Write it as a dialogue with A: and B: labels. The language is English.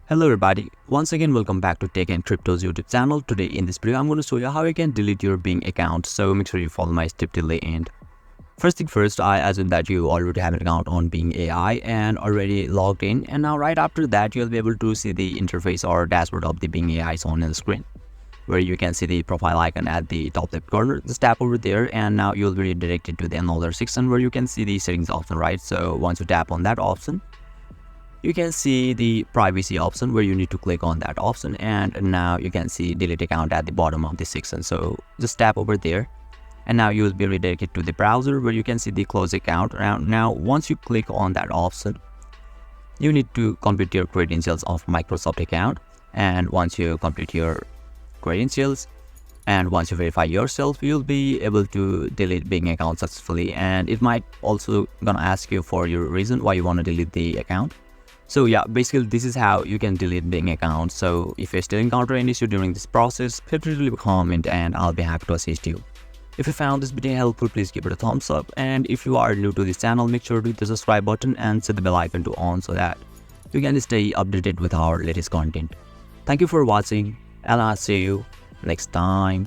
A: Hello everybody, once again welcome back to Tech and Crypto's YouTube channel. Today in this video I'm going to show you how you can delete your Bing account, so make sure you follow my step till the end. First thing first, I assume that you already have an account on Bing AI and already logged in, and now right after that you'll be able to see the interface or dashboard of the Bing AI on the screen, where you can see the profile icon at the top left corner. Just tap over there and now you'll be redirected to the another section where you can see the settings option, right? So once you tap on that option, you can see the privacy option where you need to click on that option, and now you can see delete account at the bottom of this section. So just tap over there and now you will be redirected to the browser where you can see the close account. Now once you click on that option, you need to complete your credentials of Microsoft account, and once you complete your credentials and once you verify yourself, you'll be able to delete Bing account successfully. And it might also gonna ask you for your reason why you want to delete the account. So yeah, basically this is how you can delete Bing account. So if you still encounter any issue during this process, feel free to leave a comment and I'll be happy to assist you. If you found this video helpful, please give it a thumbs up, and if you are new to this channel, make sure to hit the subscribe button and set the bell icon to on so that you can stay updated with our latest content. Thank you for watching and I'll see you next time.